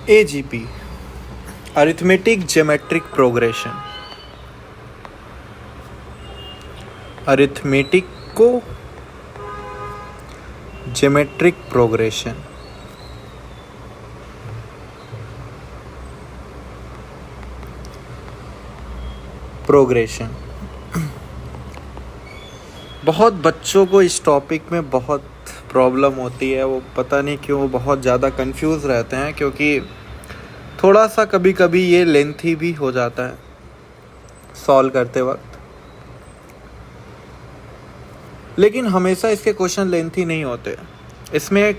AGP, arithmetic geometric progression. Arithmetic को geometric progression. बहुत बच्चों को इस टॉपिक में बहुत प्रॉब्लम होती है। वो पता नहीं क्यों बहुत ज़्यादा कंफ्यूज रहते हैं, क्योंकि थोड़ा सा कभी कभी ये लेंथी भी हो जाता है सॉल्व करते वक्त। लेकिन हमेशा इसके क्वेश्चन लेंथी नहीं होते। इसमें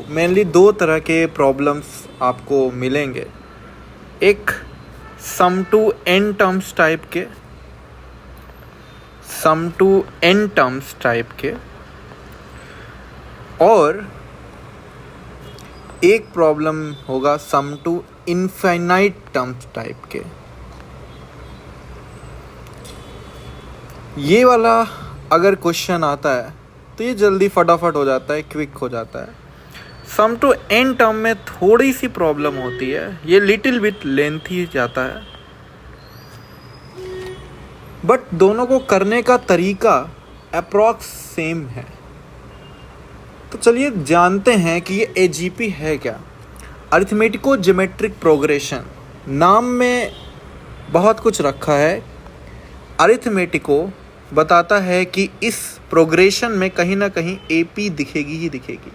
मेनली दो तरह के प्रॉब्लम्स आपको मिलेंगे। एक सम टू एन टर्म्स टाइप के और एक प्रॉब्लम होगा सम टू इनफाइनाइट टर्म्स टाइप के। ये वाला अगर क्वेश्चन आता है तो ये जल्दी फटाफट हो जाता है, क्विक हो जाता है। सम टू एन टर्म में थोड़ी सी प्रॉब्लम होती है, ये लिटिल बिट लेंथी जाता है, बट दोनों को करने का तरीका अप्रॉक्स सेम है। तो चलिए जानते हैं कि ये AGP है क्या। अरिथमेटिको ज्योमेट्रिक प्रोग्रेशन, नाम में बहुत कुछ रखा है। अरिथमेटिको बताता है कि इस प्रोग्रेशन में कहीं ना कहीं AP दिखेगी ही दिखेगी।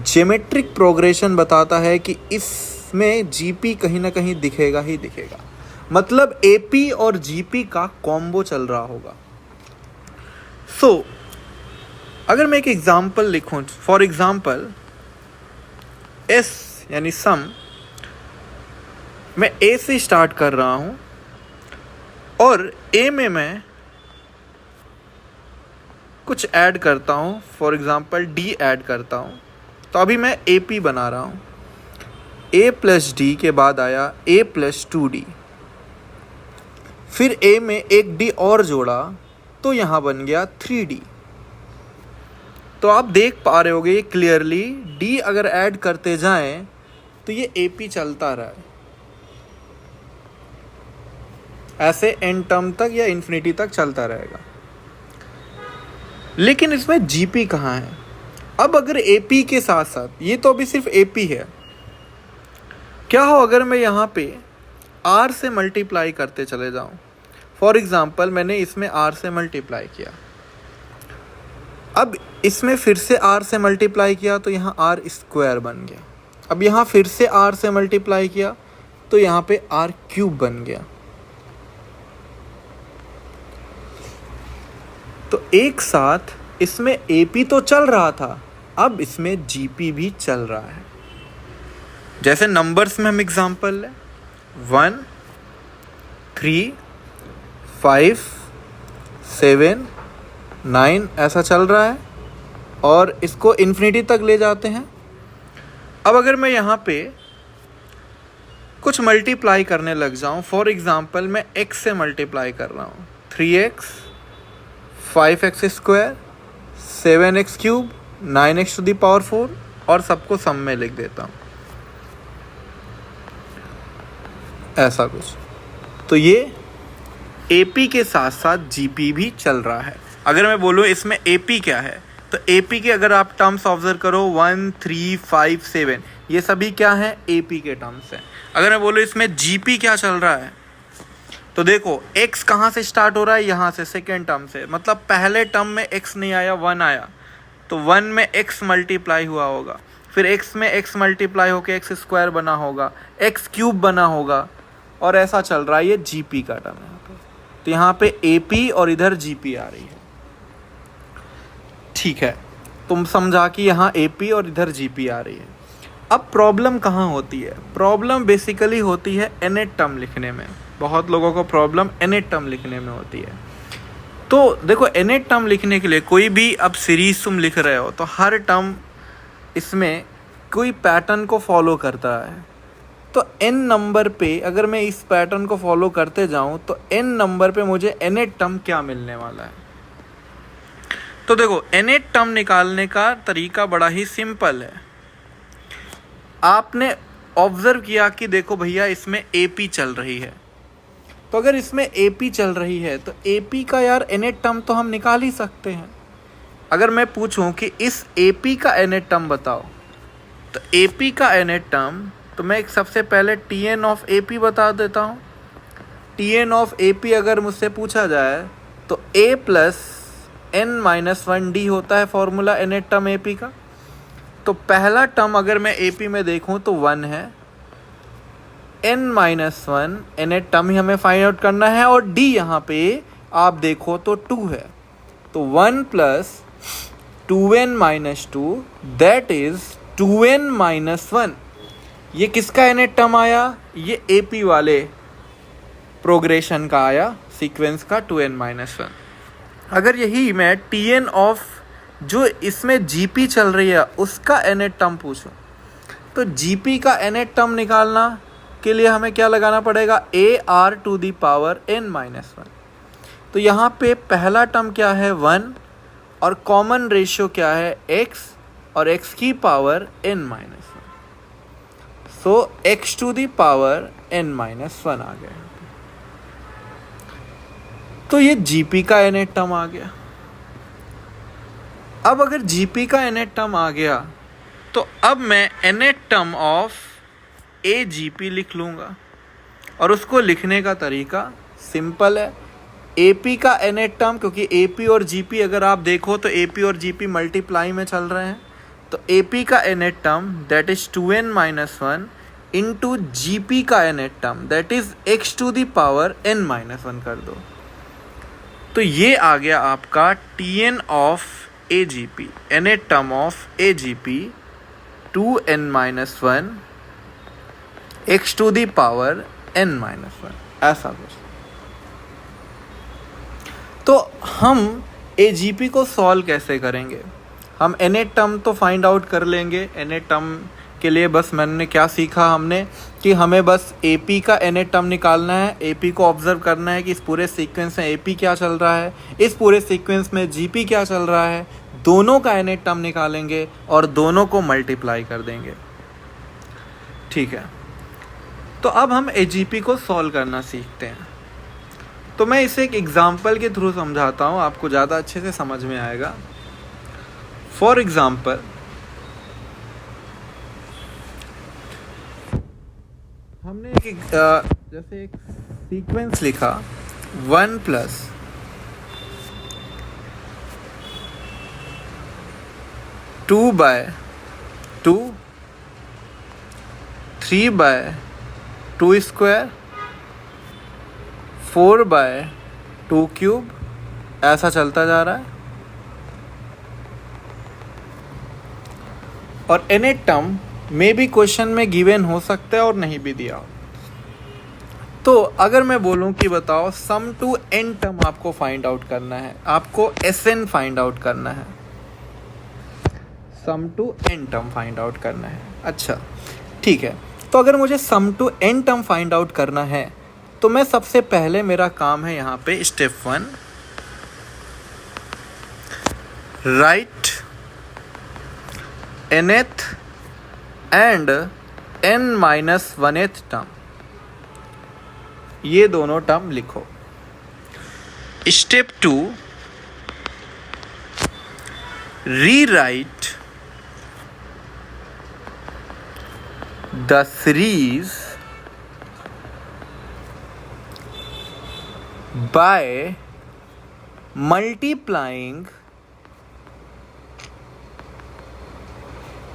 ज्योमेट्रिक प्रोग्रेशन बताता है कि इसमें GP कहीं ना कहीं दिखेगा ही दिखेगा। मतलब AP और GP का कॉम्बो चल रहा होगा। अगर मैं एक एग्जाम्पल लिखूं, फॉर एग्जाम्पल S यानी सम, मैं A से स्टार्ट कर रहा हूं और A में मैं कुछ ऐड करता हूं, फॉर एग्जाम्पल D ऐड करता हूं। तो अभी मैं AP बना रहा हूं। A प्लस D के बाद आया A प्लस 2D, फिर A में एक D और जोड़ा तो यहाँ बन गया 3D। तो आप देख पा रहे होगे क्लियरली, D अगर ऐड करते जाएं तो ये AP चलता रहा है ऐसे एन टर्म तक या इन्फिनिटी तक चलता रहेगा। लेकिन इसमें GP कहाँ है? अब अगर AP के साथ साथ, ये तो अभी सिर्फ AP है, क्या हो अगर मैं यहाँ पे R से मल्टीप्लाई करते चले जाऊँ। फॉर एग्जाम्पल मैंने इसमें R से मल्टीप्लाई किया, अब इसमें फिर से R से मल्टीप्लाई किया तो यहाँ R स्क्वायर बन गया। अब यहाँ फिर से R से मल्टीप्लाई किया तो यहाँ पे R क्यूब बन गया। तो एक साथ इसमें AP तो चल रहा था, अब इसमें GP भी चल रहा है। जैसे नंबर्स में हम एग्जांपल लें, 1 3 5 7 9 ऐसा चल रहा है और इसको इन्फिनिटी तक ले जाते हैं। अब अगर मैं यहाँ पे कुछ मल्टीप्लाई करने लग जाऊँ, फॉर एग्जांपल मैं x से मल्टीप्लाई कर रहा हूँ, 3x 5x square 7x cube 9x to the power 4 और सबको सम में लिख देता हूँ ऐसा कुछ। तो ये AP के साथ साथ GP भी चल रहा है। अगर मैं बोलूँ इसमें AP क्या है, तो AP के अगर आप टर्म्स ऑब्जर्व करो 1 3 5 7, ये सभी क्या हैं? AP के टर्म्स हैं। अगर मैं बोलूँ इसमें GP क्या चल रहा है, तो देखो x कहाँ से स्टार्ट हो रहा है? यहाँ से, सेकेंड टर्म से। मतलब पहले टर्म में x नहीं आया, 1 आया, तो 1 में x मल्टीप्लाई हुआ होगा, फिर x में x मल्टीप्लाई होकर x स्क्वायर बना होगा, x क्यूब बना होगा, और ऐसा चल रहा है। ये GP का टर्म है। तो यहाँ पे AP और इधर GP आ रही है। ठीक है, तुम समझा कि यहाँ AP और इधर GP आ रही है। अब प्रॉब्लम कहाँ होती है? प्रॉब्लम बेसिकली होती है nth टर्म लिखने में। बहुत लोगों को प्रॉब्लम nth टर्म लिखने में होती है। तो देखो nth टर्म लिखने के लिए कोई भी अब सीरीज तुम लिख रहे हो तो हर टर्म इसमें कोई पैटर्न को फॉलो करता है। तो n नंबर पे अगर मैं इस पैटर्न को फॉलो करते जाऊं तो n नंबर पे मुझे nth टर्म क्या मिलने वाला है? तो देखो nth टर्म निकालने का तरीका बड़ा ही सिंपल है। आपने ऑब्जर्व किया कि देखो भैया इसमें AP चल रही है, तो अगर इसमें AP चल रही है तो AP का यार nth टर्म तो हम निकाल ही सकते हैं। अगर मैं पूछूं कि इस AP का nth टर्म बताओ, तो AP का nth टर्म तो मैं एक सबसे पहले Tn ऑफ AP बता देता हूँ। Tn ऑफ AP अगर मुझसे पूछा जाए तो A प्लस n-1D होता है फॉर्मूला nth टर्म AP का। तो पहला टर्म अगर मैं AP में देखूं तो 1 है, n-1 nth टर्म ही हमें फाइंड आउट करना है, और D यहाँ पे आप देखो तो 2 है, तो 1 plus 2n-2 that is 2n-1। ये किसका nth टर्म आया? ये AP वाले प्रोग्रेशन का आया, सीक्वेंस का 2n-1। अगर यही मैं Tn ऑफ जो इसमें GP चल रही है उसका nth टर्म पूछूं, तो GP का nth टर्म निकालना के लिए हमें क्या लगाना पड़ेगा? AR to the power n-1। तो यहाँ पे पहला टर्म क्या है? 1, और कॉमन रेशियो क्या है? x, और x की पावर n-1। सो x to the power n-1 आ गया। तो ये GP का nth टर्म आ गया। अब अगर GP का nth टर्म आ गया तो अब मैं nth टर्म ऑफ AGP लिख लूँगा, और उसको लिखने का तरीका सिंपल है। AP का nth टर्म, क्योंकि AP और GP अगर आप देखो तो AP और GP मल्टीप्लाई में चल रहे हैं, तो AP का nth term that is 2n-1 into GP का nth term that is x to the power n-1 कर दो। तो ये आ गया आपका Tn of AGP, nth term of AGP 2n-1 x to the power n-1, ऐसा कुछ। तो हम AGP को सॉल्व कैसे करेंगे? हम nth टर्म तो फाइंड आउट कर लेंगे। nth टर्म के लिए बस मैंने क्या सीखा हमने कि हमें बस AP का nth टर्म निकालना है। AP को ऑब्जर्व करना है कि इस पूरे सीक्वेंस में AP क्या चल रहा है, इस पूरे सीक्वेंस में GP क्या चल रहा है, दोनों का nth टर्म निकालेंगे और दोनों को मल्टीप्लाई कर देंगे। ठीक है, तो अब हम AGP को सॉल्व करना सीखते हैं। तो मैं इसे एक एग्जाम्पल के थ्रू समझाता हूँ, आपको ज़्यादा अच्छे से समझ में आएगा। फॉर एग्जाम्पल, हमने जैसे एक सीक्वेंस लिखा 1 प्लस 2/2, 3/2 स्क्वायर, 4/2 क्यूब, ऐसा चलता जा रहा है। और nth टर्म में भी क्वेश्चन में गिवन हो सकता है और नहीं भी दिया हो। तो अगर मैं बोलूं कि बताओ सम टू n टर्म आपको फाइंड आउट करना है, आपको Sn फाइंड आउट करना है, sum to n term find out करना है। अच्छा ठीक है, तो अगर मुझे sum to n term find out करना है तो मैं सबसे पहले मेरा काम है यहाँ पे step 1, right nth and n-1th term, ये दोनों टर्म लिखो। Step 2, rewrite the series by multiplying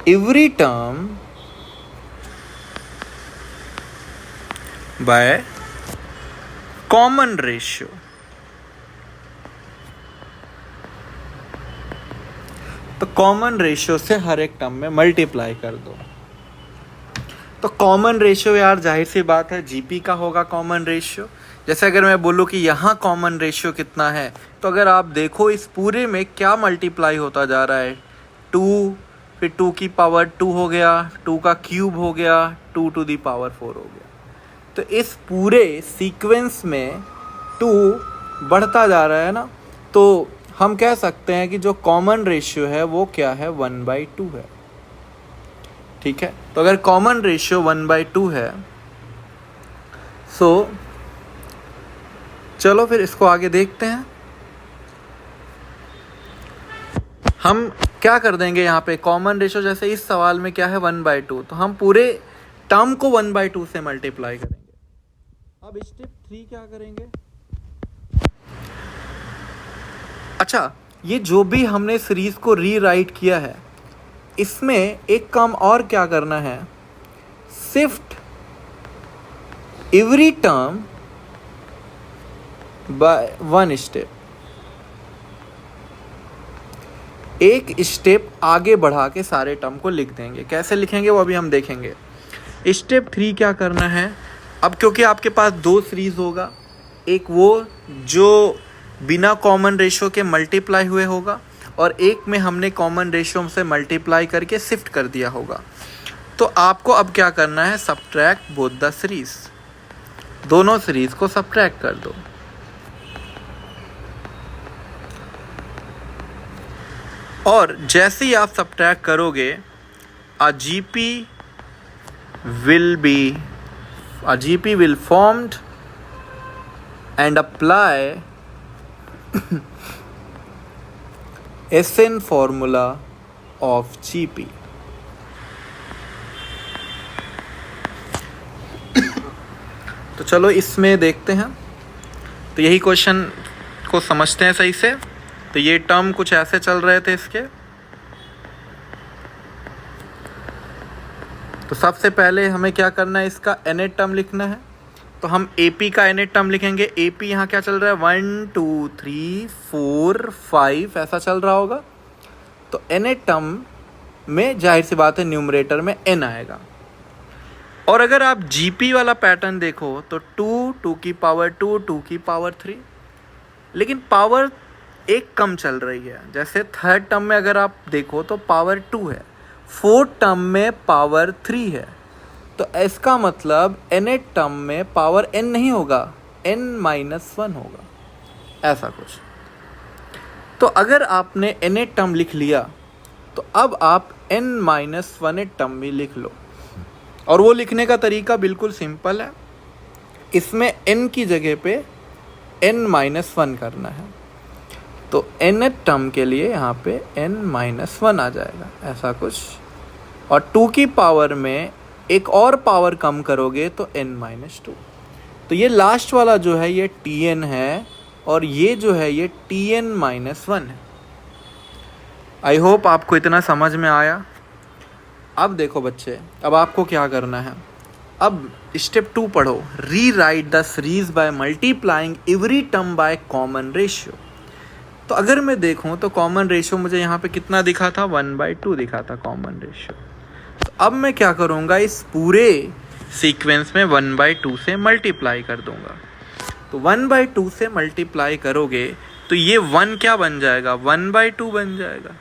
every term by common ratio। तो कॉमन रेशियो से हर एक टर्म में मल्टीप्लाई कर दो। तो कॉमन रेशियो यार जाहिर सी बात है जीपी का होगा कॉमन रेशियो। जैसे अगर मैं बोलूँ कि यहाँ कॉमन रेशियो कितना है, तो अगर आप देखो इस पूरे में क्या मल्टीप्लाई होता जा रहा है, 2, फिर 2 की पावर 2 हो गया, 2 का क्यूब हो गया, 2 टू दी पावर 4 हो गया। तो इस पूरे सीक्वेंस में 2 बढ़ता जा रहा है ना, तो हम कह सकते हैं कि जो कॉमन रेशियो है वो क्या है, 1/2 है। ठीक है, तो अगर कॉमन रेशियो 1/2 है, सो चलो फिर इसको आगे देखते हैं। हम क्या कर देंगे यहाँ पे, कॉमन रेशियो जैसे इस सवाल में क्या है 1/2, तो हम पूरे टर्म को 1/2 से मल्टीप्लाई करेंगे। अब स्टेप 3 क्या करेंगे, अच्छा ये जो भी हमने सीरीज को रीराइट किया है, इसमें एक काम और क्या करना है, shift every term by 1 step, एक स्टेप आगे बढ़ा के सारे टर्म को लिख देंगे। कैसे लिखेंगे वो अभी हम देखेंगे। स्टेप 3 क्या करना है, अब क्योंकि आपके पास 2 सीरीज होगा, एक वो जो बिना कॉमन रेशियो के मल्टीप्लाई हुए होगा और एक में हमने कॉमन रेशियो से मल्टीप्लाई करके शिफ्ट कर दिया होगा। तो आपको अब क्या करना है, सब्ट्रैक्ट बोथ द सीरीज, दोनों सीरीज को सब्ट्रैक्ट कर दो। और जैसे ही आप सब्ट्रैक्ट करोगे, a GP will formed and apply SN formula of GP। तो चलो इसमें देखते हैं। तो यही क्वेश्चन को समझते हैं सही से। तो ये टर्म कुछ ऐसे चल रहे थे इसके। तो सबसे पहले हमें क्या करना है, इसका nth टर्म लिखना है। तो हम AP का nth टर्म लिखेंगे। AP यहाँ क्या चल रहा है, 1 2 3 4 5 ऐसा चल रहा होगा। तो nth टर्म में जाहिर सी बात है न्यूमरेटर में n आएगा। और अगर आप GP वाला पैटर्न देखो तो 2 2 की पावर 2 2 की पावर 3, लेकिन पावर एक कम चल रही है। जैसे थर्ड टर्म में अगर आप देखो तो पावर 2 है, फोर्थ टर्म में पावर 3 है। तो इसका मतलब nth टर्म में पावर n नहीं होगा, n-1 होगा, ऐसा कुछ। तो अगर आपने nth टर्म लिख लिया तो अब आप n-1th टर्म भी लिख लो। और वो लिखने का तरीका बिल्कुल सिंपल है। इसमें n की जगह पे n-1 करना है। तो nth टर्म के लिए यहाँ पे n-1 आ जाएगा, ऐसा कुछ। और 2 की पावर में एक और पावर कम करोगे तो n-2। तो ये लास्ट वाला जो है ये tn है और ये जो है ये tn-1 है। आई होप आपको इतना समझ में आया। अब देखो बच्चे, अब आपको क्या करना है, अब स्टेप 2 पढ़ो। री right the series by multiplying every term by common ratio. तो अगर मैं देखूं तो कॉमन रेशियो मुझे यहाँ पे कितना दिखा था, 1/2 दिखा था कॉमन रेशियो। तो अब मैं क्या करूँगा, इस पूरे सीक्वेंस में 1/2 से मल्टीप्लाई कर दूंगा। तो 1/2 से मल्टीप्लाई करोगे तो ये 1 क्या बन जाएगा, 1/2 बन जाएगा।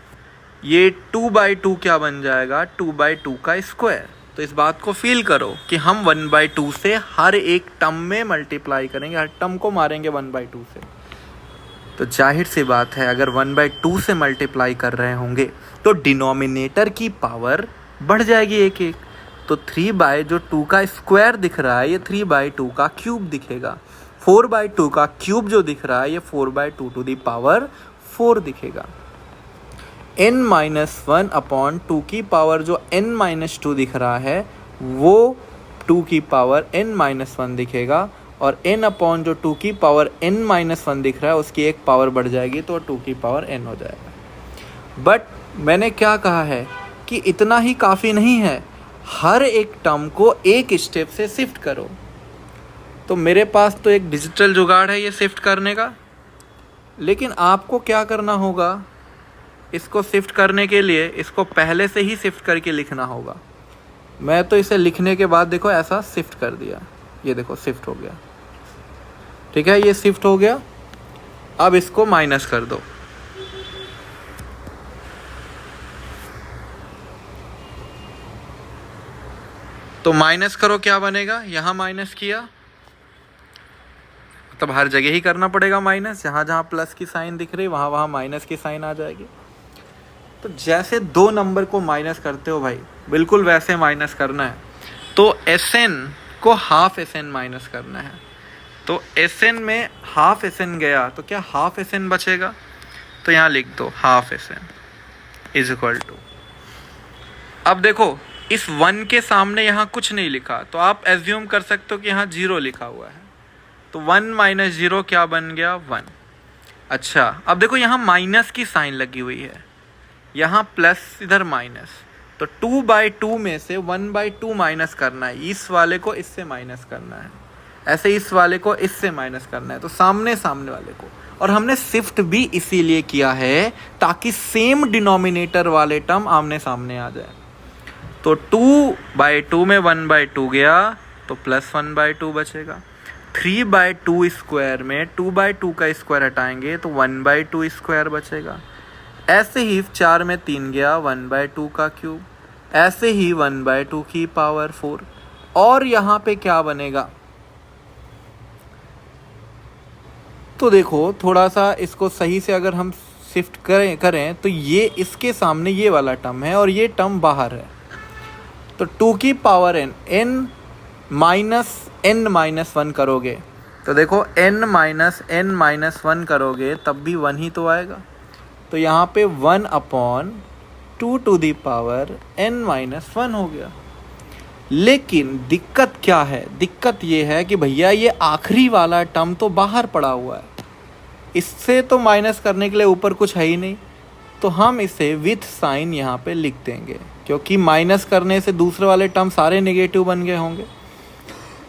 ये 2/2 क्या बन जाएगा, 2/2 का स्क्वायर। तो इस बात को फील करो कि हम 1/2 से हर एक टर्म में मल्टीप्लाई करेंगे, हर टर्म को मारेंगे 1/2 से। तो जाहिर सी बात है अगर 1/2 से मल्टीप्लाई कर रहे होंगे तो डिनोमिनेटर की पावर बढ़ जाएगी एक एक। तो 3/2 का स्क्वायर दिख रहा है, ये 3/2 का क्यूब दिखेगा। 4/2 का क्यूब जो दिख रहा है ये 4/2 टू दी पावर 4 दिखेगा। n-1 अपॉन 2 की पावर जो n-2 दिख रहा है वो 2 की पावर n-1 दिखेगा। और n अपॉन जो 2 की पावर n-1 दिख रहा है उसकी एक पावर बढ़ जाएगी तो 2 की पावर n हो जाएगा। बट मैंने क्या कहा है कि इतना ही काफ़ी नहीं है, हर एक टर्म को एक स्टेप से शिफ्ट करो। तो मेरे पास तो एक डिजिटल जुगाड़ है ये शिफ्ट करने का, लेकिन आपको क्या करना होगा, इसको शिफ्ट करने के लिए इसको पहले से ही शिफ्ट करके लिखना होगा। मैं तो इसे लिखने के बाद देखो ऐसा शिफ्ट कर दिया, ये देखो शिफ्ट हो गया। ठीक है, ये शिफ्ट हो गया। अब इसको माइनस कर दो। तो माइनस करो, क्या बनेगा, यहां माइनस किया मतलब हर जगह ही करना पड़ेगा माइनस। जहां जहां प्लस की साइन दिख रही वहां वहां माइनस की साइन आ जाएगी। तो जैसे दो नंबर को माइनस करते हो भाई, बिल्कुल वैसे माइनस करना है। तो Sn को हाफ Sn माइनस करना है। तो Sn में हाफ Sn गया तो क्या हाफ Sn बचेगा? तो यहाँ लिख दो half Sn is equal to, अब देखो इस 1 के सामने यहाँ कुछ नहीं लिखा, तो आप एज्यूम कर सकते हो कि यहाँ 0 लिखा हुआ है। तो 1 माइनस 0 क्या बन गया? 1। अच्छा, अब देखो यहाँ माइनस की साइन लगी हुई है, यहाँ प्लस इधर माइनस, तो 2/2 में से 1/2 माइनस करना है, इस वाले को इससे माइनस करना है, ऐसे इस वाले को इससे माइनस करना है, तो सामने सामने वाले को। और हमने शिफ्ट भी इसीलिए किया है ताकि सेम डिनोमिनेटर वाले टर्म आमने सामने आ जाए। तो 2/2 में 1/2 गया तो प्लस 1/2 बचेगा। 3/2 स्क्वायर में 2/2 का स्क्वायर हटाएंगे तो 1/2 स्क्वायर बचेगा। ऐसे ही 4 में 3 गया 1/2 का क्यूब, ऐसे ही 1/2 की पावर 4। और यहाँ पे क्या बनेगा? तो देखो थोड़ा सा इसको सही से अगर हम शिफ्ट करें तो ये इसके सामने ये वाला टर्म है और ये टर्म बाहर है, तो 2 की power n minus n minus 1 करोगे तो देखो n माइनस n माइनस 1 करोगे तब भी 1 ही तो आएगा। तो यहाँ पे 1/2 to the power n minus 1 हो गया। लेकिन दिक्कत क्या है? दिक्कत ये है कि भैया ये आखिरी वाला टर्म तो बाहर पड़ा हुआ है, इससे तो माइनस करने के लिए ऊपर कुछ है ही नहीं, तो हम इसे विथ साइन यहाँ पे लिख देंगे, क्योंकि माइनस करने से दूसरे वाले टर्म सारे नेगेटिव बन गए होंगे।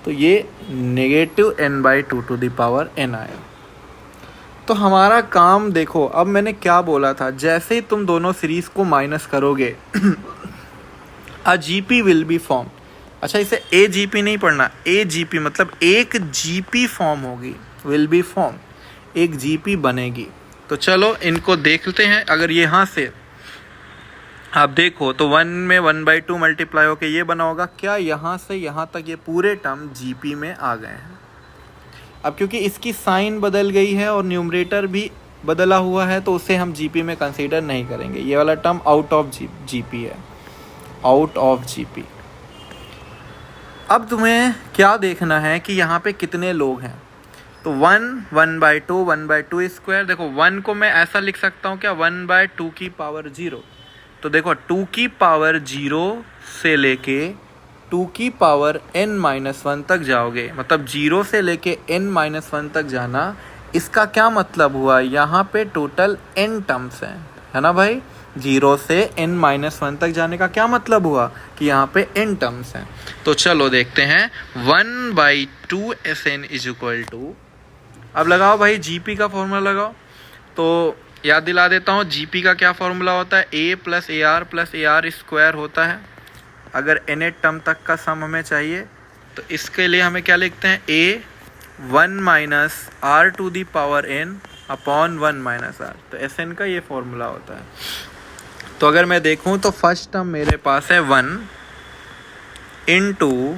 तो ये negative n/2 to the power n आया। तो हमारा काम देखो, अब मैंने क्या बोला था, जैसे ही तुम दोनों सीरीज को माइनस करोगे अ जीपी विल बी फॉर्म। अच्छा, इसे ए जीपी नहीं पढ़ना, ए जीपी मतलब एक जीपी फॉर्म होगी, विल बी फॉर्म, एक जीपी बनेगी। तो चलो इनको देखते हैं। अगर यहाँ से आप देखो तो 1 में 1/2 मल्टीप्लाई होकर ये बना होगा, क्या यहाँ से यहाँ तक ये पूरे टर्म जीपी में आ गए हैं। अब क्योंकि इसकी साइन बदल गई है और न्यूमरेटर भी बदला हुआ है तो उसे हम जीपी में कंसीडर नहीं करेंगे, ये वाला टर्म आउट ऑफ जीपी है, आउट ऑफ जीपी। अब तुम्हें क्या देखना है कि यहाँ पे कितने लोग हैं। तो 1/2 1/2 स्क्वायर, देखो 1 को मैं ऐसा लिख सकता हूँ क्या, 1/2 की पावर 0। तो देखो 2 की पावर 0 से लेके 2 की पावर n-1 तक जाओगे, मतलब 0 से लेके n-1 तक जाना। इसका क्या मतलब हुआ, यहाँ पे टोटल n टर्म्स हैं, है ना भाई। 0 से n-1 तक जाने का क्या मतलब हुआ कि यहाँ पे n टर्म्स हैं। तो चलो देखते हैं, 1/2 Sn इज इक्वल टू, अब लगाओ भाई जीपी का फॉर्मूला लगाओ। तो याद दिला देता हूँ, जीपी का क्या फॉर्मूला होता है, a plus A R square होता है। अगर n टर्म तक का सम हमें चाहिए तो इसके लिए हमें क्या लिखते हैं, a 1 minus R to the power n upon 1 minus R. तो Sn का ये फॉर्मूला होता है। तो अगर मैं देखूँ तो फर्स्ट टर्म मेरे पास है 1 इंटू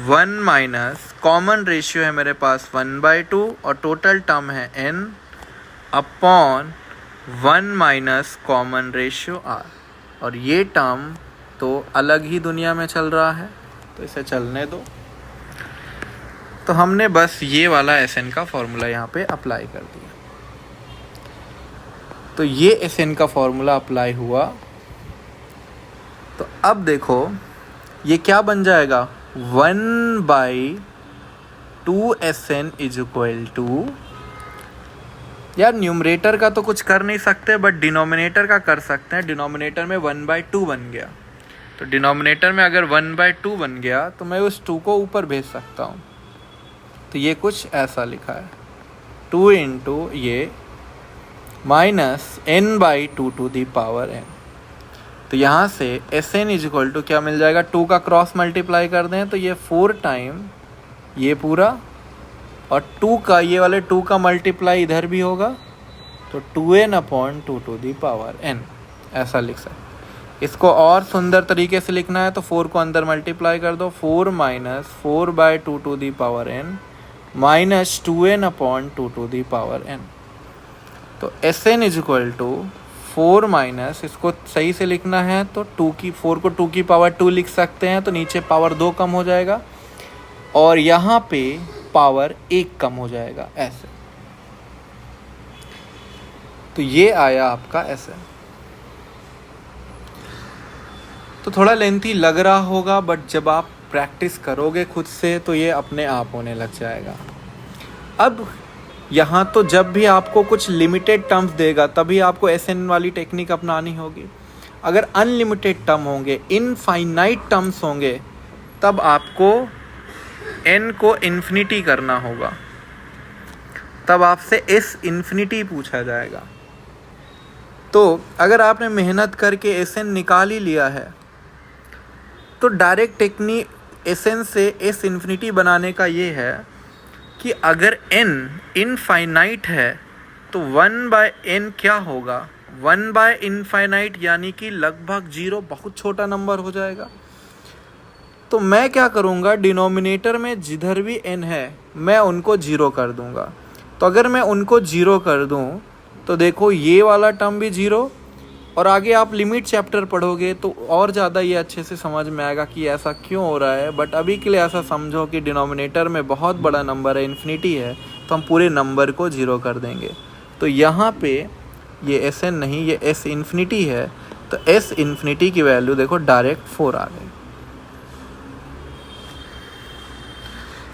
1 माइनस कॉमन रेशियो है मेरे पास 1/2 और टोटल टर्म है n upon 1 minus common ratio r। और ये टर्म तो अलग ही दुनिया में चल रहा है, तो इसे चलने दो। तो हमने बस ये वाला Sn का फॉर्मूला यहाँ पे अप्लाई कर दिया। तो ये Sn का फॉर्मूला अप्लाई हुआ। तो अब देखो ये क्या बन जाएगा, 1/2 Sn इज इक्वल टू, यार न्यूमरेटर का तो कुछ कर नहीं सकते बट डिनोमिनेटर का कर सकते हैं। डिनोमिनेटर में 1/2 बन गया, तो डिनोमिनेटर में अगर 1/2 बन गया तो मैं उस 2 को ऊपर भेज सकता हूँ। तो ये कुछ ऐसा लिखा है, 2 इंटू ये minus n/2 to the power n। तो यहाँ से Sn इज इक्वल टू क्या मिल जाएगा, 2 का क्रॉस मल्टीप्लाई कर दें तो ये 4 टाइम ये पूरा, और 2 का ये वाले 2 का मल्टीप्लाई इधर भी होगा, तो 2n/2 to the power n ऐसा लिख सकते। इसको और सुंदर तरीके से लिखना है तो 4 को अंदर मल्टीप्लाई कर दो, 4 minus 4/2 to the power n minus 2n/2 to the power n। तो Sn is equal to 4 minus, इसको सही से लिखना है तो 4 को 2 की पावर 2 लिख सकते हैं, तो नीचे पावर 2 कम हो जाएगा और यहाँ पे पावर 1 कम हो जाएगा ऐसे। तो ये आया आपका ऐसे। तो थोड़ा लेंथी लग रहा होगा, बट जब आप प्रैक्टिस करोगे खुद से तो ये अपने आप होने लग जाएगा। अब यहाँ तो जब भी आपको कुछ लिमिटेड टर्म्स देगा तभी आपको SN वाली टेक्निक अपनानी होगी। अगर अनलिमिटेड टर्म होंगे, इनफाइनाइट टर्म्स होंगे, तब आपको n को इन्फिनिटी करना होगा, तब आपसे S इन्फिनिटी पूछा जाएगा। तो अगर आपने मेहनत करके SN निकाल ही लिया है तो डायरेक्ट टेक्निक SN से S इन्फिनिटी बनाने का ये है कि अगर n इनफाइनाइट है तो 1/n क्या होगा, 1/इनफाइनाइट यानी कि लगभग 0, बहुत छोटा नंबर हो जाएगा। तो मैं क्या करूँगा, डिनोमिनेटर में जिधर भी n है मैं उनको 0 कर दूँगा। तो अगर मैं उनको 0 कर दूँ तो देखो ये वाला टर्म भी 0, और आगे आप लिमिट चैप्टर पढ़ोगे तो और ज़्यादा ये अच्छे से समझ में आएगा कि ऐसा क्यों हो रहा है। बट अभी के लिए ऐसा समझो कि डिनोमिनेटर में बहुत बड़ा नंबर है, इन्फिनिटी है, तो हम पूरे नंबर को 0 कर देंगे। तो यहाँ पे ये SN नहीं, ये S इन्फिनिटी है, तो S इन्फिनिटी की वैल्यू देखो डायरेक्ट 4 आ गई।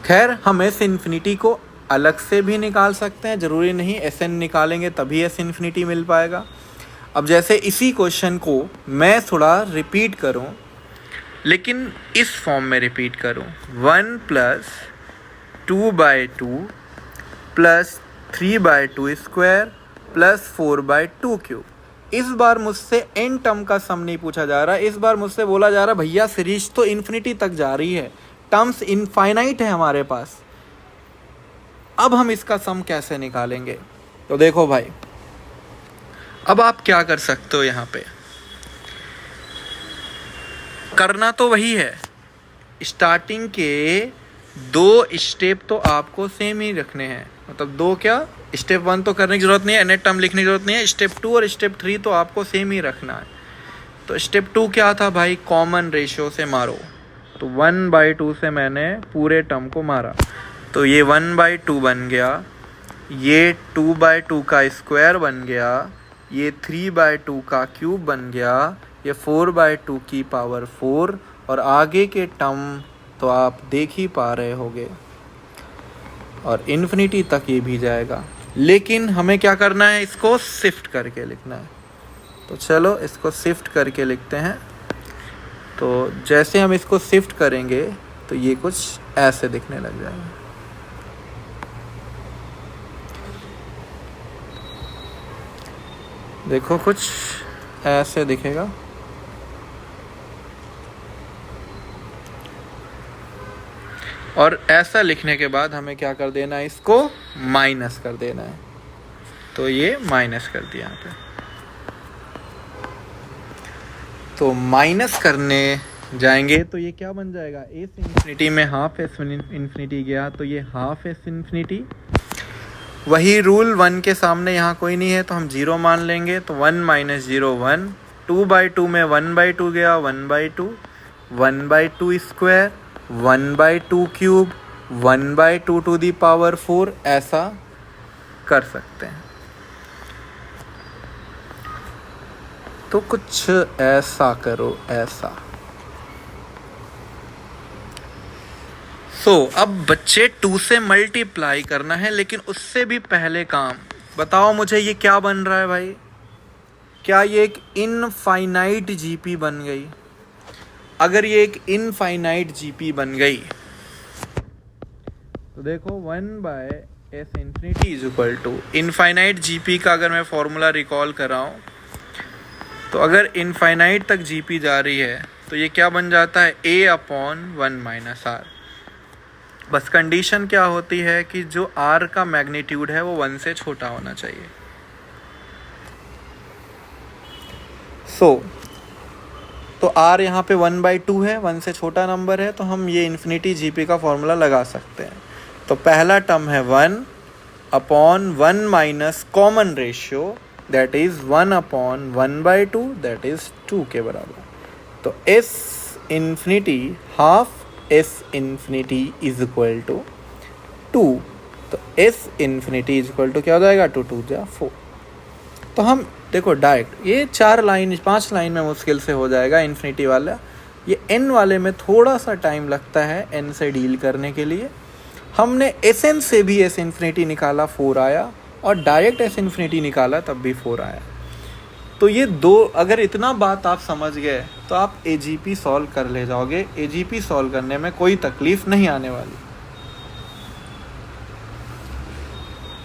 खैर हम S इन्फिनिटी को अलग से भी निकाल सकते हैं, ज़रूरी नहीं SN निकालेंगे तभी S इन्फिनिटी मिल पाएगा। अब जैसे इसी क्वेश्चन को मैं थोड़ा रिपीट करूं, लेकिन इस फॉर्म में रिपीट करूं, 1 + 2/2 + 3/2 स्क्वायर + 4/2 क्यूब। इस बार मुझसे n टर्म का सम नहीं पूछा जा रहा, इस बार मुझसे बोला जा रहा भैया सीरीज तो इन्फिनिटी तक जा रही है, टर्म्स इनफाइनाइट है हमारे पास, अब हम इसका सम कैसे निकालेंगे। तो देखो भाई, अब आप क्या कर सकते हो, यहाँ पे करना तो वही है, स्टार्टिंग के 2 स्टेप तो आपको सेम ही रखने हैं। मतलब 2 क्या, स्टेप 1 तो करने की ज़रूरत नहीं है, n टर्म लिखने की ज़रूरत नहीं है, स्टेप 2 और स्टेप 3 तो आपको सेम ही रखना है। तो स्टेप 2 क्या था भाई, कॉमन रेशियो से मारो। तो 1/2 से मैंने पूरे टर्म को मारा, तो ये 1/2 बन गया, ये 2/2 का स्क्वायर बन गया, ये 3/2 का क्यूब बन गया, ये 4/2 की पावर 4, और आगे के टर्म तो आप देख ही पा रहे होगे, और इन्फिनिटी तक ये भी जाएगा। लेकिन हमें क्या करना है, इसको शिफ्ट करके लिखना है। तो चलो इसको शिफ्ट करके लिखते हैं। तो जैसे हम इसको शिफ्ट करेंगे तो ये कुछ ऐसे दिखने लग जाएगा। देखो कुछ ऐसे दिखेगा। और ऐसा लिखने के बाद हमें क्या कर देना है, इसको माइनस कर देना है। तो ये माइनस कर दिया यहाँ पे। तो माइनस करने जाएंगे तो ये क्या बन जाएगा, S इन्फिनिटी में हाफ S इन्फिनिटी गया, तो ये हाफ S इन्फिनिटी। वही रूल, 1 के सामने यहाँ कोई नहीं है तो हम 0 मान लेंगे। तो 1 - 0 1, 2/2 में 1/2 गया, 1/2, 1/2 square, 1/2 cube, 1/2 to the power 4, ऐसा कर सकते हैं। तो कुछ ऐसा करो, ऐसा। अब बच्चे 2 से मल्टीप्लाई करना है, लेकिन उससे भी पहले काम बताओ मुझे, ये क्या बन रहा है भाई, क्या ये एक इनफाइनाइट जीपी बन गई? अगर ये एक इनफाइनाइट जीपी बन गई तो देखो 1/S इन्फिनिटी = इनफाइनाइट जीपी का अगर मैं फॉर्मूला रिकॉल कराऊं, तो अगर इनफाइनाइट तक जीपी जा रही है तो ये क्या बन जाता है, A/1 - R। बस कंडीशन क्या होती है कि जो R का मैग्नीट्यूड है वो 1 से छोटा होना चाहिए। तो R यहाँ पे 1/2 है, 1 से छोटा नंबर है, तो हम ये इन्फिनिटी जीपी का फॉर्मूला लगा सकते हैं। तो पहला टर्म है 1/1 - common ratio that is 1/1/2 that is 2 के बराबर। तो S infinity half S infinity is equal to 2। तो S infinity is equal to क्या हो जाएगा, 2 2 जा 4। तो हम देखो डायरेक्ट ये 5 लाइन में मुश्किल से हो जाएगा इन्फिनिटी वाला। ये n वाले में थोड़ा सा टाइम लगता है n से डील करने के लिए। हमने Sn से भी S इन्फिनिटी निकाला 4 आया, और डायरेक्ट S इन्फिनिटी निकाला तब भी 4 आया। तो ये दो, अगर इतना बात आप समझ गए तो आप AGP सॉल्व कर ले जाओगे। AGP सॉल्व करने में कोई तकलीफ नहीं आने वाली,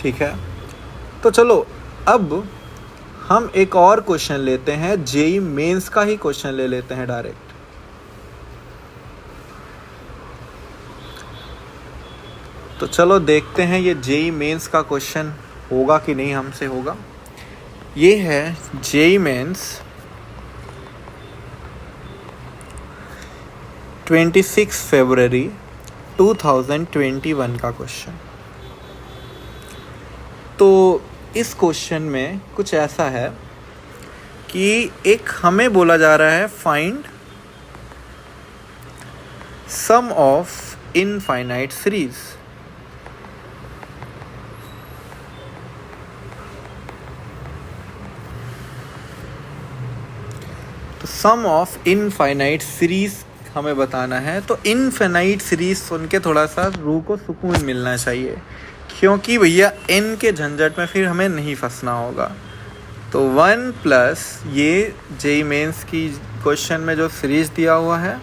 ठीक है। तो चलो अब हम एक और क्वेश्चन लेते हैं, जेई मेंस का ही क्वेश्चन ले लेते हैं डायरेक्ट। तो चलो देखते हैं ये जेई मेंस का क्वेश्चन होगा कि नहीं हमसे होगा। ये है जेई मेंस 26 फरवरी 2021 का क्वेश्चन। तो इस क्वेश्चन में कुछ ऐसा है कि एक हमें बोला जा रहा है find sum of infinite series. तो सम ऑफ इनफाइनाइट सीरीज हमें बताना है। तो इनफाइनाइट सीरीज सुन के थोड़ा सा रूह को सुकून मिलना चाहिए, क्योंकि भैया n के झंझट में फिर हमें नहीं फंसना होगा। तो 1 प्लस ये जेई मेंस की क्वेश्चन में जो सीरीज दिया हुआ है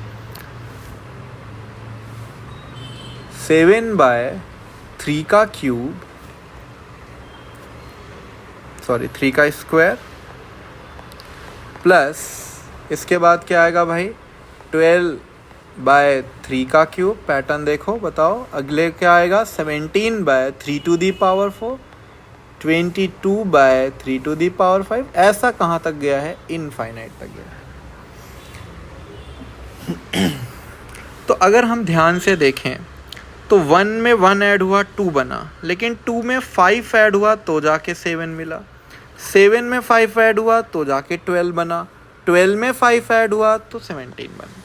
7/3 का क्यूब, सॉरी 3 का स्क्वायर, प्लस इसके बाद क्या आएगा भाई 12/3 का क्यूब। पैटर्न देखो बताओ, अगले क्या आएगा 17/3 to the power 4, 22/3 to the power 5। ऐसा कहाँ तक गया है, इनफाइनाइट तक गया है। तो अगर हम ध्यान से देखें तो 1 में 1 ऐड हुआ 2 बना, लेकिन 2 में 5 ऐड हुआ तो जाके 7 मिला, 7 में 5 ऐड हुआ तो जाके 12 बना, 12 में 5 ऐड हुआ तो 17 बना।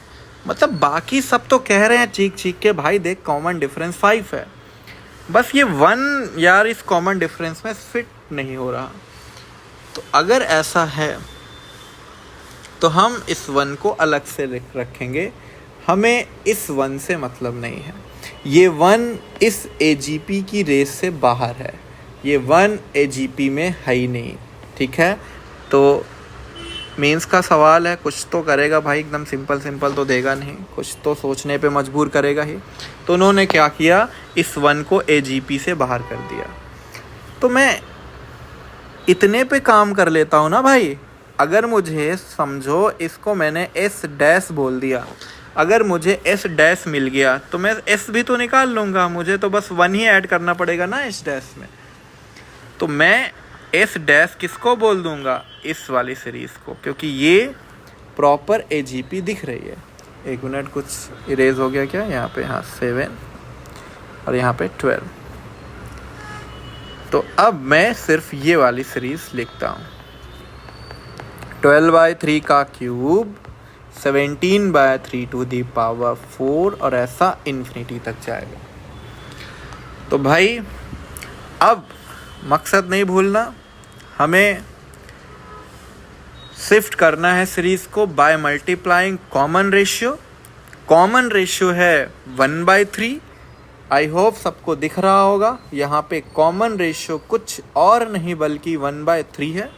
मतलब बाकी सब तो कह रहे हैं चीख चीख के भाई देख कॉमन डिफरेंस 5 है, बस ये 1 यार इस कॉमन डिफरेंस में फिट नहीं हो रहा। तो अगर ऐसा है तो हम इस 1 को अलग से रखेंगे, हमें इस 1 से मतलब नहीं है। ये 1 इस AGP की रेस से बाहर है, ये 1 AGP में है ही नहीं, ठीक है। तो मेंस का सवाल है, कुछ तो करेगा भाई, एकदम सिंपल तो देगा नहीं, कुछ तो सोचने पे मजबूर करेगा ही। तो उन्होंने क्या किया, इस 1 को AGP से बाहर कर दिया। तो मैं इतने पे काम कर लेता हूँ ना भाई। अगर मुझे समझो इसको मैंने S डैश बोल दिया, अगर मुझे S डैश मिल गया तो मैं S भी तो निकाल लूँगा, मुझे तो बस 1 ही ऐड करना पड़ेगा ना S डैश में। तो मैं S डैश किसको बोल दूंगा, इस वाली सीरीज़ को, क्योंकि ये प्रॉपर AGP दिख रही है। एक मिनट, कुछ इरेज हो गया क्या यहाँ पे, हाँ 7 और यहाँ पे 12। तो अब मैं सिर्फ ये वाली सीरीज़ लिखता हूँ, 12/3 का क्यूब, 17/3 टू दी पावर 4, और ऐसा इन्फिनिटी तक जाएगा। तो भाई अब मकसद नहीं भूलना, हमें शिफ्ट करना है सीरीज को by multiplying common ratio. Common ratio है 1/3। आई होप सबको दिख रहा होगा, यहाँ पे कॉमन रेशियो कुछ और नहीं बल्कि 1/3 है।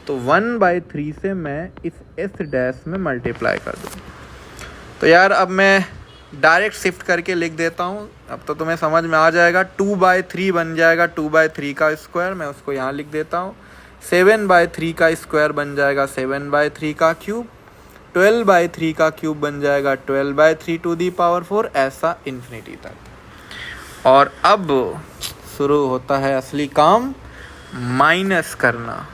तो 1/3 से मैं इस S डैश में मल्टीप्लाई कर दूँ। तो यार अब मैं डायरेक्ट शिफ्ट करके लिख देता हूँ, अब तो तुम्हें समझ में आ जाएगा। 2/3 बन जाएगा 2/3 का स्क्वायर, मैं उसको यहाँ लिख देता हूँ। 7/3 का स्क्वायर बन जाएगा 7/3 का क्यूब, 12/3 का क्यूब बन जाएगा 12/3 टू दी पावर 4, ऐसा इन्फिनिटी तक। और अब शुरू होता है असली काम, माइनस करना।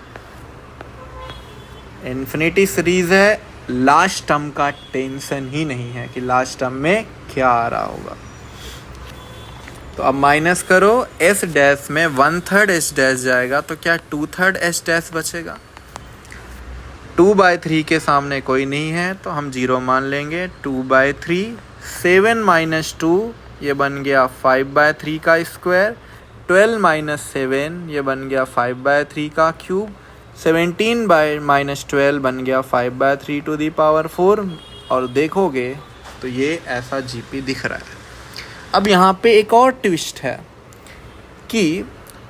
इन्फिनिटी सीरीज है, लास्ट टर्म का टेंशन ही नहीं है कि लास्ट टर्म में क्या आ रहा होगा। तो अब माइनस करो, एस डैश में 1/3 एस डैश जाएगा तो क्या 2/3 एस डैश बचेगा। 2/3 के सामने कोई नहीं है तो हम 0 मान लेंगे। 2/3, 7 - 2 ये बन गया 5/3 का स्क्वायर, 12 - 7 ये बन गया 5/3 का क्यूब, 17 - 12 बन गया 5/3⁴। और देखोगे तो ये ऐसा जीपी दिख रहा है। अब यहाँ पे एक और ट्विस्ट है कि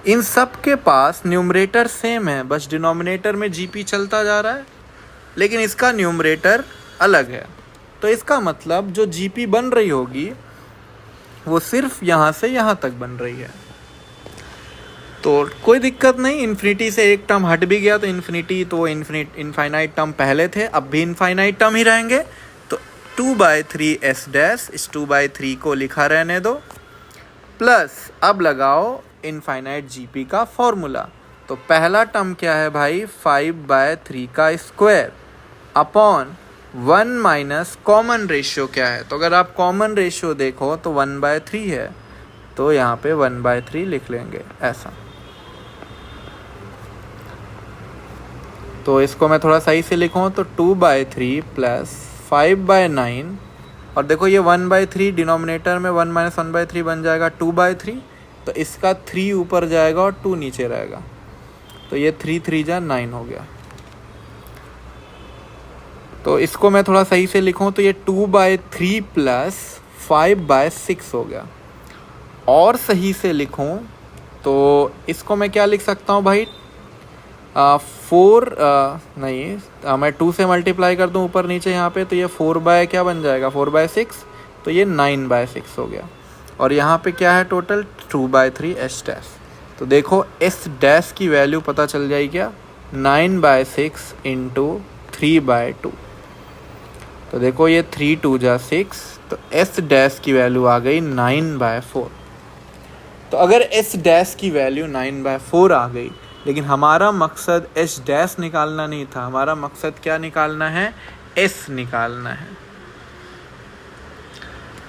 इन सब के पास न्यूमरेटर सेम है, बस डिनोमिनेटर में जीपी चलता जा रहा है, लेकिन इसका न्यूमरेटर अलग है। तो इसका मतलब जो जीपी बन रही होगी वो सिर्फ यहाँ से यहाँ तक बन रही है। तो कोई दिक्कत नहीं, इन्फिनिटी से एक टर्म हट भी गया तो इन्फिनिटी तो इनफाइनाइट टर्म पहले थे, अब भी इनफाइनाइट टर्म ही रहेंगे। तो 2/3 एस डैश, इस 2/3 को लिखा रहने दो, प्लस अब लगाओ इनफाइनाइट जीपी का फॉर्मूला। तो पहला टर्म क्या है भाई, 5/3 का square upon 1 minus common ratio क्या है। तो अगर आप कॉमन रेशियो देखो तो 1/3 है, तो यहाँ पे 1/3 लिख लेंगे ऐसा। तो इसको मैं थोड़ा सही से लिखूँ तो 2/3 प्लस 5/9, और देखो ये 1/3 डिनोमिनेटर में 1 - 1/3 बन जाएगा 2/3, तो इसका 3 ऊपर जाएगा और 2 नीचे रहेगा, तो ये 3 3 जा 9 हो गया। तो इसको मैं थोड़ा सही से लिखूँ तो ये 2/3 प्लस 5/6 हो गया। और सही से लिखूँ तो इसको मैं क्या लिख सकता हूँ भाई, 4 नहीं मैं 2 से मल्टीप्लाई कर दूँ ऊपर नीचे यहाँ पे, तो ये 4 क्या बन जाएगा 4/6, तो ये 9/6 हो गया। और यहाँ पे क्या है टोटल 2/3 एस डैश। तो देखो एस डैश की वैल्यू पता चल जाएगी क्या, 9/6 इंटू 3/2। तो देखो ये 3 2 जा 6, तो एस डैश की वैल्यू आ गई 9/4। तो अगर एस डैश की वैल्यू 9/4 आ गई, लेकिन हमारा मकसद एस डैश निकालना नहीं था, हमारा मकसद क्या निकालना है, एस निकालना है।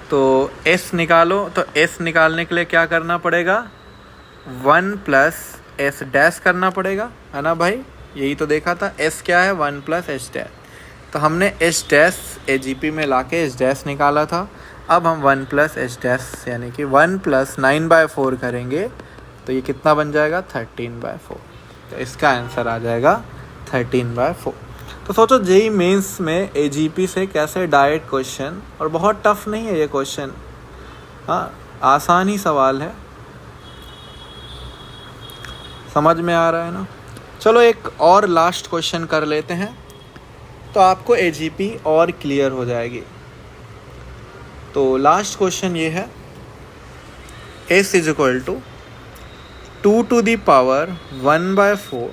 तो एस निकालो, तो एस निकालने के लिए क्या करना पड़ेगा, 1 प्लस एस डैश करना पड़ेगा, है ना भाई, यही तो देखा था। एस क्या है, 1 प्लस एस डैश। तो हमने एस डैश एजीपी में लाके एस डैश निकाला था। अब हम 1 प्लस एस डैश यानी कि 1 प्लस 9/4 करेंगे, तो ये कितना बन जाएगा 13/4। तो इसका आंसर आ जाएगा 13/4। तो सोचो जेईई मेंस में एजीपी से कैसे डायरेक्ट क्वेश्चन, और बहुत टफ नहीं है ये क्वेश्चन, हाँ आसान ही सवाल है, समझ में आ रहा है ना। चलो एक और लास्ट क्वेश्चन कर लेते हैं, तो आपको एजीपी और क्लियर हो जाएगी। तो लास्ट क्वेश्चन ये है, s is equal to 2 to the power 1/4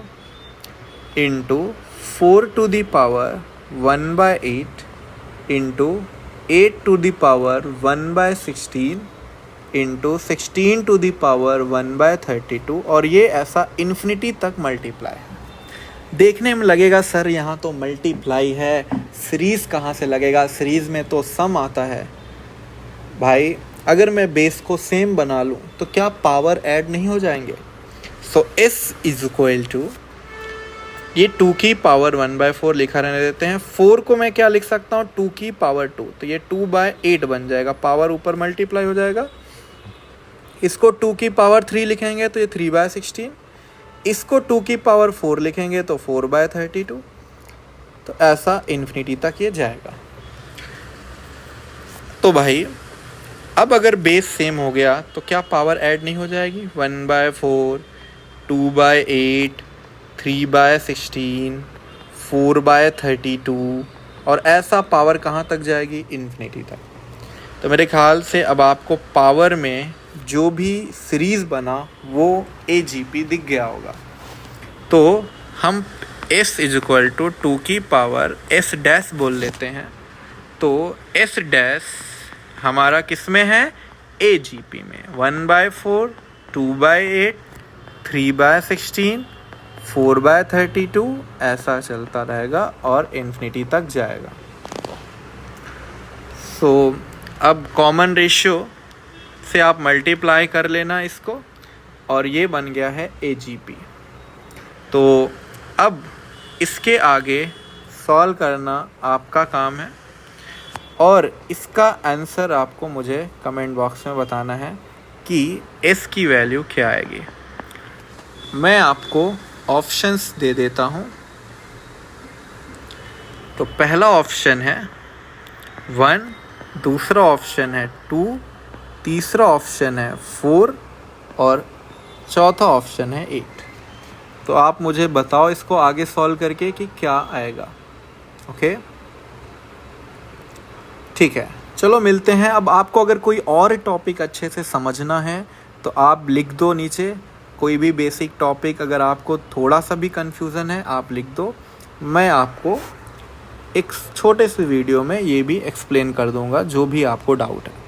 into 4 to the power 1/8 into 8 to the power 1/16 into 16 to the power 1/32, और ये ऐसा इन्फिनिटी तक मल्टीप्लाई है। देखने में लगेगा सर यहाँ तो मल्टीप्लाई है, सीरीज़ कहाँ से लगेगा, सीरीज़ में तो सम आता है। भाई अगर मैं बेस को सेम बना लूँ तो क्या पावर ऐड नहीं हो जाएंगे। सो s इज इक्वल टू, ये 2 की पावर 1/4 लिखा रहने देते हैं, 4 को मैं क्या लिख सकता हूँ 2 की पावर 2, तो ये 2/8 बन जाएगा, पावर ऊपर मल्टीप्लाई हो जाएगा। इसको 2 की पावर 3 लिखेंगे तो ये 3/16, इसको 2 की पावर 4 लिखेंगे तो 4/32, तो ऐसा इन्फिनिटी तक ये जाएगा। तो भाई अब अगर बेस सेम हो गया तो क्या पावर ऐड नहीं हो जाएगी, 1/4, 2/8, 3/16, 4/32, और ऐसा पावर कहाँ तक जाएगी, इन्फिनिटी तक। तो मेरे ख्याल से अब आपको पावर में जो भी सीरीज़ बना वो एजीपी दिख गया होगा। तो हम s इज इक्वल टू 2 की पावर s डैश बोल लेते हैं। तो s डैश हमारा किस में है, एजीपी में, 1/4, 2/8, 3/16, 4/32, ऐसा चलता रहेगा और इन्फिनिटी तक जाएगा। सो अब कॉमन रेशियो से आप मल्टीप्लाई कर लेना इसको, और ये बन गया है AGP। तो अब इसके आगे सॉल्व करना आपका काम है, और इसका आंसर आपको मुझे कमेंट बॉक्स में बताना है कि S की वैल्यू क्या आएगी। मैं आपको ऑप्शंस दे देता हूँ। तो पहला ऑप्शन है 1, दूसरा ऑप्शन है 2, तीसरा ऑप्शन है 4 और चौथा ऑप्शन है 8। तो आप मुझे बताओ इसको आगे सॉल्व करके कि क्या आएगा। ओके, ठीक है, चलो मिलते हैं। अब आपको अगर कोई और टॉपिक अच्छे से समझना है तो आप लिख दो नीचे, कोई भी बेसिक टॉपिक अगर आपको थोड़ा सा भी कन्फ्यूज़न है आप लिख दो, मैं आपको एक छोटे से वीडियो में ये भी एक्सप्लेन कर दूंगा जो भी आपको डाउट है।